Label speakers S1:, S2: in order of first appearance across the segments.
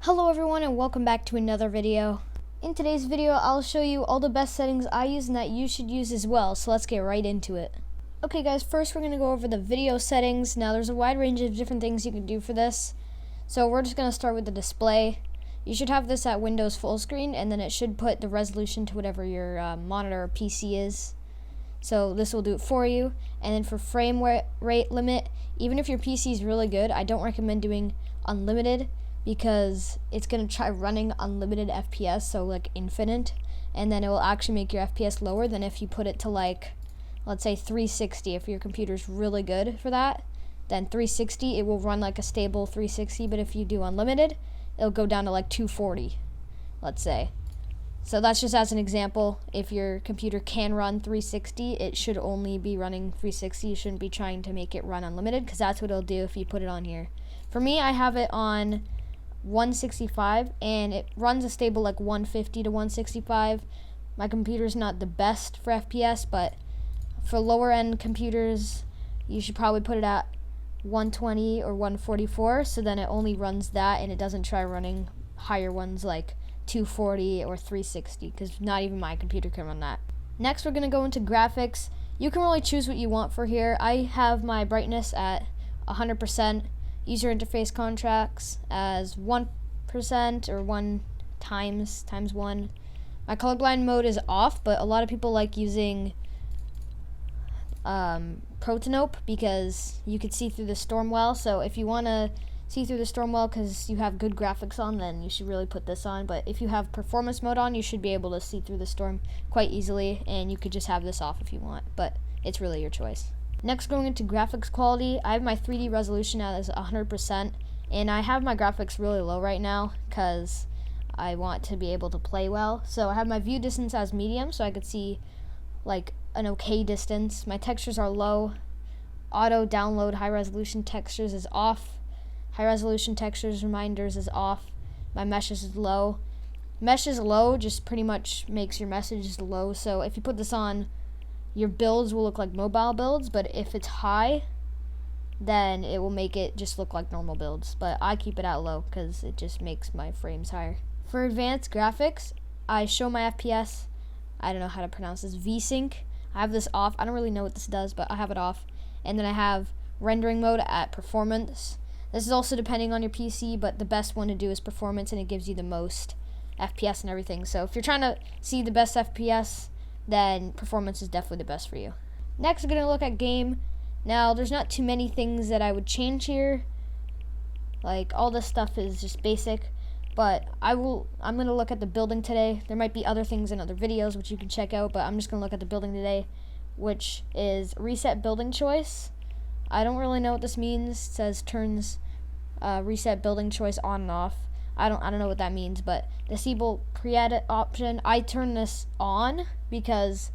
S1: Hello everyone and welcome back to another video. In today's video, I'll show you all the best settings I use and that you should use as well, so let's get right into it. Okay guys, first we're going to go over the video settings. Now there's a wide range of different things you can do for this. So we're just going to start with the display. You should have this at Windows full screen and then it should put the resolution to whatever your monitor or PC is. So this will do it for you. And then for frame rate limit, even if your PC is really good, I don't recommend doing unlimited, because it's going to try running unlimited FPS, so like infinite, and then it will actually make your FPS lower than if you put it to like, let's say 360. If your computer's really good for that, then 360, it will run like a stable 360, but if you do unlimited, it'll go down to like 240, let's say. So that's just as an example. If your computer can run 360, it should only be running 360. You shouldn't be trying to make it run unlimited, because that's what it'll do if you put it on here. For me, I have it on 165 and it runs a stable like 150 to 165. My computer's not the best for FPS, but for lower end computers you should probably put it at 120 or 144, so then it only runs that and it doesn't try running higher ones like 240 or 360, because not even my computer can run that. Next we're going to go into graphics. You can really choose what you want for here. I have my brightness at 100%. User interface contracts as 1% or 1 times 1. My colorblind mode is off, but a lot of people like using Protanope because you could see through the storm well. So if you want to see through the storm well because you have good graphics on, then you should really put this on. But if you have performance mode on, you should be able to see through the storm quite easily, and you could just have this off if you want, but it's really your choice. Next, going into graphics quality, I have my 3D resolution as 100%, and I have my graphics really low right now because I want to be able to play well. So I have my view distance as medium, so I could see like an okay distance. My textures are low. Auto download high resolution textures is off. High resolution textures reminders is off. My meshes is low. Mesh is low just pretty much makes your messages low, so if you put this on, your builds will look like mobile builds, but if it's high, then it will make it just look like normal builds. But I keep it at low because it just makes my frames higher. For advanced graphics, I show my FPS. I don't know how to pronounce this. VSync. I have this off. I don't really know what this does, but I have it off. And then I have rendering mode at performance. This is also depending on your PC, but the best one to do is performance, and it gives you the most FPS and everything. So if you're trying to see the best FPS, then performance is definitely the best for you. Next, we're going to look at game. Now, there's not too many things that I would change here. Like, all this stuff is just basic. But I'm going to look at the building today. There might be other things in other videos which you can check out, but I'm just going to look at the building today, which is reset building choice. I don't really know what this means. It says turns reset building choice on and off. I don't know what that means, but disable pre-edit option. I turn this on because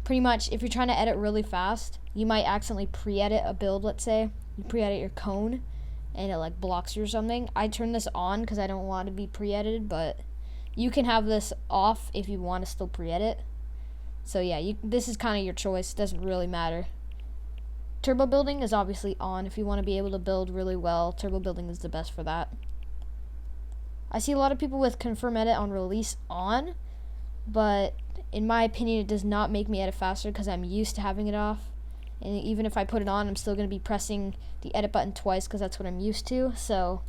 S1: pretty much if you're trying to edit really fast, you might accidentally pre-edit a build. Let's say you pre-edit your cone and it like blocks you or something. I turn this on because I don't want to be pre-edited, but you can have this off if you want to still pre-edit. So yeah, this is kind of your choice. It doesn't really matter. Turbo building is obviously on. If you want to be able to build really well, turbo building is the best for that. I see a lot of people with confirm edit on release on, but in my opinion it does not make me edit faster because I'm used to having it off. And even if I put it on, I'm still going to be pressing the edit button twice because that's what I'm used to. So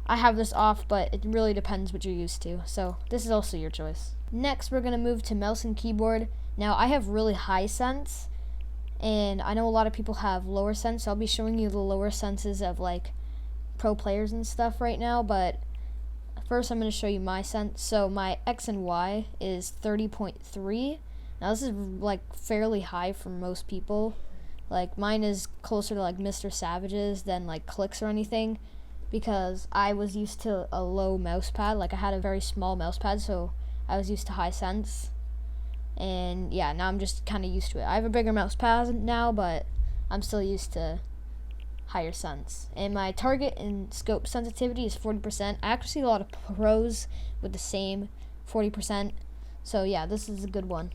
S1: I have this off, but it really depends what you're used to. So this is also your choice. Next, we're going to move to mouse and keyboard. Now I have really high sense, and I know a lot of people have lower sense, so I'll be showing you the lower senses of like pro players and stuff right now, but first I'm going to show you my sense. So my X and Y is 30.3. Now this is like fairly high for most people. Like mine is closer to like Mr. Savage's than like Clix or anything, because I was used to a low mouse pad. Like I had a very small mouse pad, so I was used to high sense. And yeah, now I'm just kind of used to it. I have a bigger mouse pad now, but I'm still used to higher sense. And my target and scope sensitivity is 40%. I actually see a lot of pros with the same 40%. So yeah, this is a good one.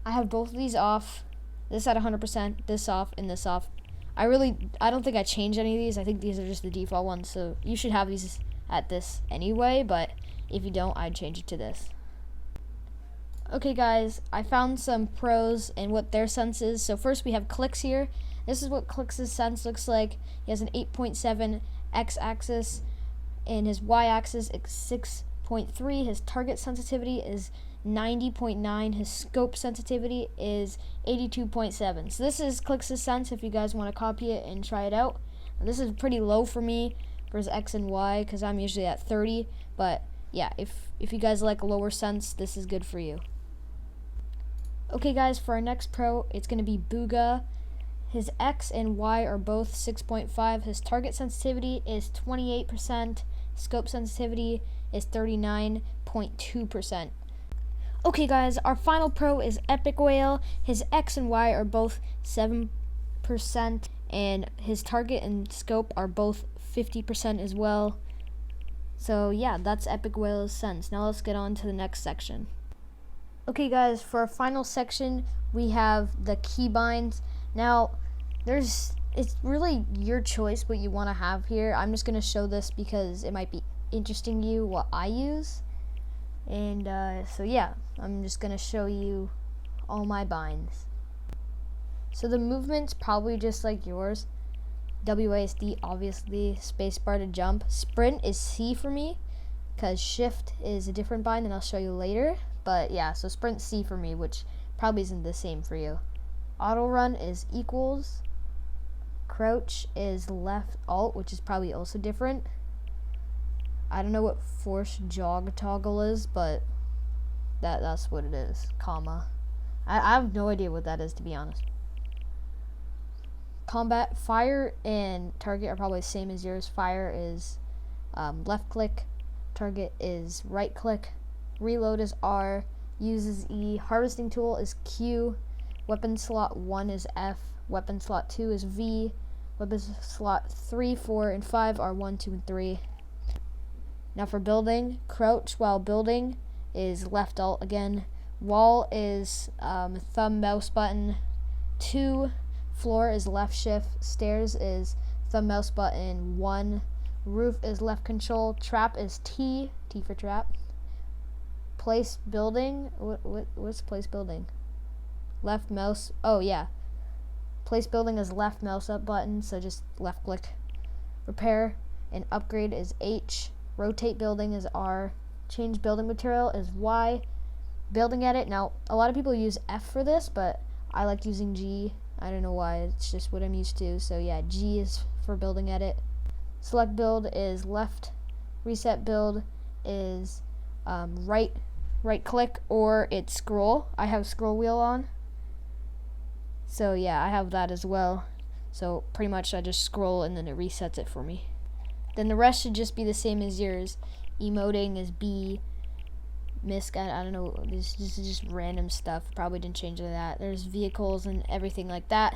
S1: I have both of these off. This at 100%, this off, and this off. I don't think I changed any of these. I think these are just the default ones, so you should have these at this anyway, but if you don't, I'd change it to this. Okay guys, I found some pros and what their sense is. So first we have Clix here. This is what Clix's sense looks like. He has an 8.7 x-axis, and his y-axis is 6.3. His target sensitivity is 90.9. His scope sensitivity is 82.7. So this is Clix's sense if you guys want to copy it and try it out. Now, this is pretty low for me for his x and y because I'm usually at 30. But yeah, if you guys like a lower sense, this is good for you. Okay guys, for our next pro, it's going to be Bugha. His x and y are both 6.5. His target sensitivity is 28%. Scope sensitivity is 39.2%. Okay guys, our final pro is EpikWhale. His x and y are both 7%, and his target and scope are both 50% as well. So yeah, that's EpikWhale's sense. Now let's get on to the next section. Okay guys, for our final section, we have the Keybinds. Now, it's really your choice what you want to have here. I'm just going to show this because it might be interesting to you what I use. And so yeah, I'm just going to show you all my binds. So the movement's probably just like yours. WASD, obviously, spacebar to jump. Sprint is C for me, because shift is a different bind, and I'll show you later. But yeah, so sprint C for me, which probably isn't the same for you. Auto run is equals. Crouch is left alt, which is probably also different. I don't know what force jog toggle is, but that's what it is. Comma. I have no idea what that is, to be honest. Combat, fire and target are probably the same as yours. Fire is left click, target is right click, reload is R, use is E, harvesting tool is Q, weapon slot 1 is F, weapon slot 2 is V, weapon slot 3, 4, and 5 are 1, 2, and 3. Now for building, crouch while building is left alt again, wall is thumb mouse button 2, floor is left shift, stairs is thumb mouse button 1, roof is left control, trap is T for trap. Place building, what's place building? Left mouse, oh yeah. Place building is left mouse up button, so just left click. Repair and upgrade is H, rotate building is R, change building material is Y, building edit, now a lot of people use F for this, but I like using G. I don't know why, it's just what I'm used to. So yeah, G is for building edit. Select build is left, reset build is right click, or it's scroll. I have scroll wheel on. So yeah, I have that as well. So pretty much I just scroll and then it resets it for me. Then the rest should just be the same as yours. Emoting is B. Misc, I don't know, this is just random stuff. Probably didn't change any of that. There's vehicles and everything like that.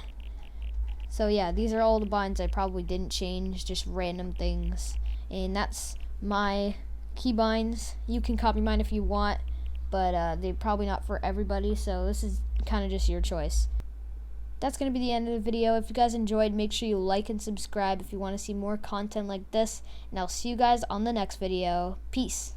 S1: So yeah, these are all the binds I probably didn't change, just random things. And that's my keybinds. You can copy mine if you want, but they're probably not for everybody, so this is kind of just your choice. That's going to be the end of the video. If you guys enjoyed, make sure you like and subscribe if you want to see more content like this, and I'll see you guys on the next video. Peace.